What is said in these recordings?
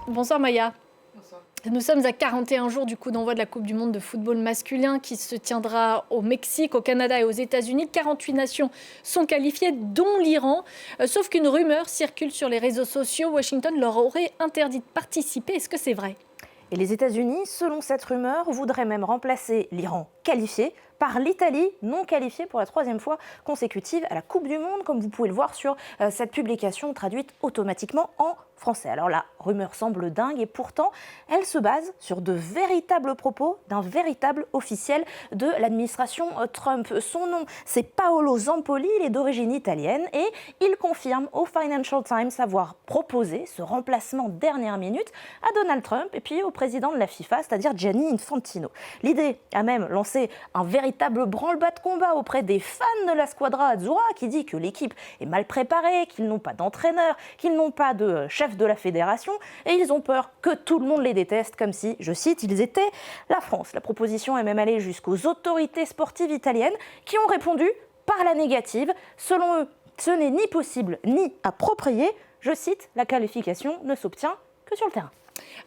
Bonsoir Maya. Bonsoir. Nous sommes à 41 jours du coup d'envoi de la Coupe du monde de football masculin qui se tiendra au Mexique, au Canada et aux États-Unis. 48 nations sont qualifiées, dont l'Iran. Sauf qu'une rumeur circule sur les réseaux sociaux. Washington leur aurait interdit de participer. Est-ce que c'est vrai ? Et les États-Unis, selon cette rumeur, voudraient même remplacer l'Iran qualifié par l'Italie, non qualifiée pour la 3e fois consécutive à la Coupe du monde, comme vous pouvez le voir sur cette publication traduite automatiquement en français. Alors la rumeur semble dingue et pourtant, elle se base sur de véritables propos d'un véritable officiel de l'administration Trump. Son nom, c'est Paolo Zampoli, il est d'origine italienne et il confirme au Financial Times avoir proposé ce remplacement dernière minute à Donald Trump et puis au président de la FIFA, c'est-à-dire Gianni Infantino. L'idée a même lancé un véritable branle-bas de combat auprès des fans de la Squadra Azzurra qui dit que l'équipe est mal préparée, qu'ils n'ont pas d'entraîneur, qu'ils n'ont pas de chef de la fédération et ils ont peur que tout le monde les déteste comme si, je cite, ils étaient la France. La proposition est même allée jusqu'aux autorités sportives italiennes qui ont répondu par la négative. Selon eux, ce n'est ni possible ni approprié. Je cite, la qualification ne s'obtient que sur le terrain.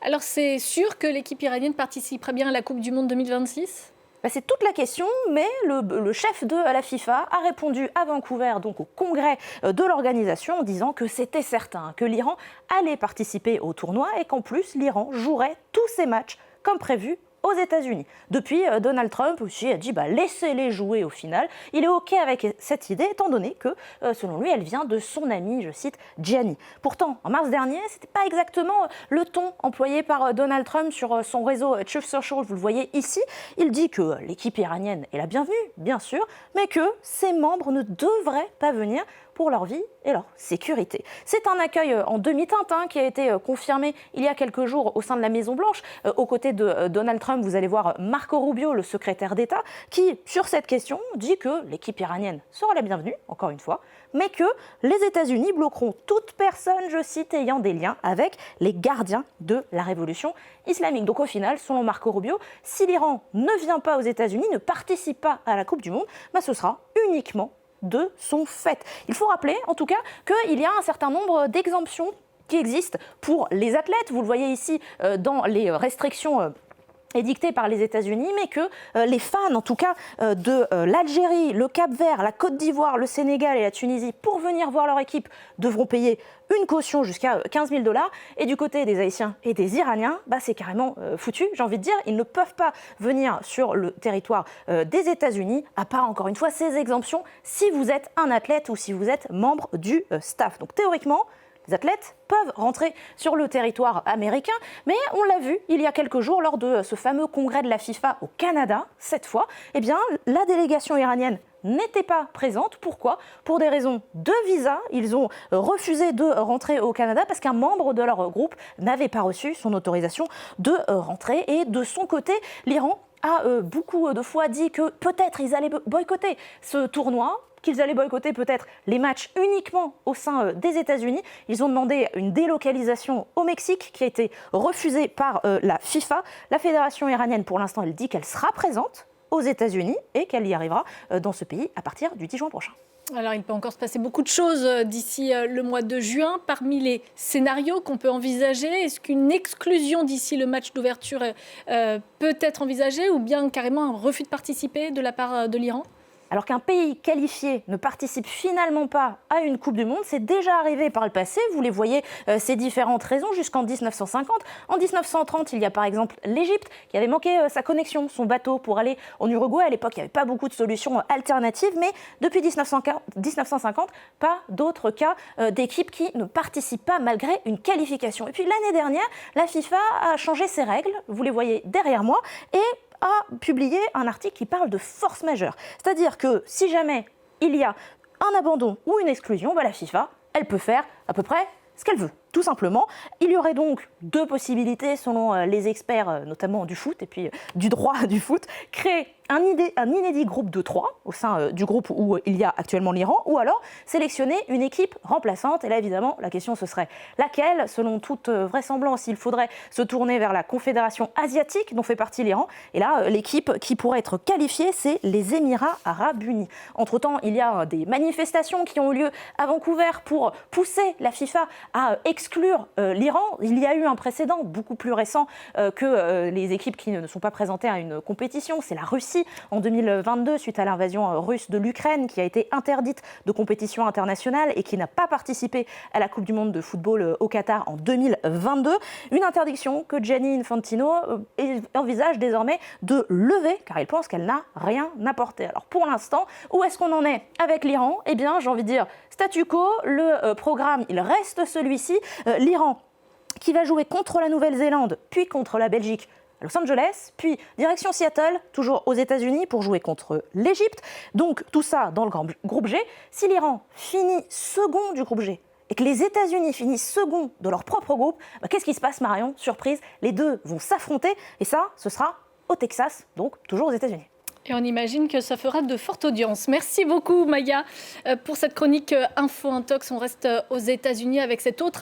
Alors c'est sûr que l'équipe iranienne participera bien à la Coupe du monde 2026 ? C'est toute la question, mais le chef de la FIFA a répondu à Vancouver, donc au congrès de l'organisation, en disant que c'était certain, que l'Iran allait participer au tournoi et qu'en plus l'Iran jouerait tous ses matchs comme prévu aux États-Unis. Depuis, Donald Trump aussi a dit laissez-les jouer au final. Il est OK avec cette idée, étant donné que, selon lui, elle vient de son ami, je cite, Gianni. Pourtant, en mars dernier, ce n'était pas exactement le ton employé par Donald Trump sur son réseau Truth Social, vous le voyez ici. Il dit que l'équipe iranienne est la bienvenue, bien sûr, mais que ses membres ne devraient pas venir pour leur vie et leur sécurité. C'est un accueil en demi-teinte qui a été confirmé il y a quelques jours au sein de la Maison-Blanche. Aux côtés de Donald Trump, vous allez voir Marco Rubio, le secrétaire d'État, qui, sur cette question, dit que l'équipe iranienne sera la bienvenue, encore une fois, mais que les États-Unis bloqueront toute personne, je cite, ayant des liens avec les gardiens de la révolution islamique. Donc au final, selon Marco Rubio, si l'Iran ne vient pas aux États-Unis, ne participe pas à la Coupe du monde, ce sera uniquement de son fait. Il faut rappeler en tout cas qu'il y a un certain nombre d'exemptions qui existent pour les athlètes. Vous le voyez ici dans les restrictions édictées par les États-Unis, mais que les fans, en tout cas, de l'Algérie, le Cap-Vert, la Côte d'Ivoire, le Sénégal et la Tunisie, pour venir voir leur équipe, devront payer une caution jusqu'à 15 000 $. Et du côté des Haïtiens et des Iraniens, c'est carrément foutu. J'ai envie de dire, ils ne peuvent pas venir sur le territoire des États-Unis, à part, encore une fois, ces exemptions, si vous êtes un athlète ou si vous êtes membre du staff. Donc théoriquement, les athlètes peuvent rentrer sur le territoire américain, mais on l'a vu il y a quelques jours lors de ce fameux congrès de la FIFA au Canada, cette fois, la délégation iranienne n'était pas présente. Pourquoi ? Pour des raisons de visa. Ils ont refusé de rentrer au Canada parce qu'un membre de leur groupe n'avait pas reçu son autorisation de rentrer. Et de son côté, l'Iran a beaucoup de fois dit que peut-être ils allaient boycotter ce tournoi, qu'ils allaient boycotter peut-être les matchs uniquement au sein des États-Unis. Ils ont demandé une délocalisation au Mexique qui a été refusée par la FIFA. La fédération iranienne, pour l'instant, elle dit qu'elle sera présente aux États-Unis et qu'elle y arrivera dans ce pays à partir du 10 juin prochain. Alors, il peut encore se passer beaucoup de choses d'ici le mois de juin. Parmi les scénarios qu'on peut envisager, est-ce qu'une exclusion d'ici le match d'ouverture peut être envisagée ou bien carrément un refus de participer de la part de l'Iran ? Alors qu'un pays qualifié ne participe finalement pas à une Coupe du monde, c'est déjà arrivé par le passé. Vous les voyez, ces différentes raisons jusqu'en 1950. En 1930, il y a par exemple l'Égypte qui avait manqué sa connexion, son bateau pour aller en Uruguay. À l'époque, il n'y avait pas beaucoup de solutions alternatives, mais depuis 1950, pas d'autres cas d'équipes qui ne participent pas malgré une qualification. Et puis l'année dernière, la FIFA a changé ses règles, vous les voyez derrière moi, et a publié un article qui parle de force majeure. C'est-à-dire que si jamais il y a un abandon ou une exclusion, la FIFA, elle peut faire à peu près ce qu'elle veut, tout simplement. Il y aurait donc deux possibilités selon les experts, notamment du foot et puis du droit du foot, créer un inédit groupe de 3 au sein du groupe où il y a actuellement l'Iran, ou alors sélectionner une équipe remplaçante. Et là, évidemment, la question, ce serait laquelle ? Selon toute vraisemblance, il faudrait se tourner vers la Confédération asiatique dont fait partie l'Iran. Et là, l'équipe qui pourrait être qualifiée, c'est les Émirats arabes unis. Entre-temps, il y a des manifestations qui ont eu lieu à Vancouver pour pousser la FIFA à exclure exclure l'Iran. Il y a eu un précédent beaucoup plus récent que les équipes qui ne sont pas présentées à une compétition. C'est la Russie en 2022 suite à l'invasion russe de l'Ukraine qui a été interdite de compétition internationale et qui n'a pas participé à la Coupe du Monde de football au Qatar en 2022. Une interdiction que Gianni Infantino envisage désormais de lever car il pense qu'elle n'a rien apporté. Alors pour l'instant, où est-ce qu'on en est avec l'Iran ? Eh bien, j'ai envie de dire statu quo, le programme, il reste celui-ci. L'Iran qui va jouer contre la Nouvelle-Zélande, puis contre la Belgique à Los Angeles, puis direction Seattle, toujours aux États-Unis pour jouer contre l'Égypte. Donc tout ça dans le groupe G. Si l'Iran finit second du groupe G et que les États-Unis finissent second de leur propre groupe, qu'est-ce qui se passe, Marion ? Surprise, les deux vont s'affronter et ça, ce sera au Texas, donc toujours aux États-Unis. Et on imagine que ça fera de fortes audiences. Merci beaucoup, Maya, pour cette chronique Info Intox. On reste aux États-Unis avec cette autre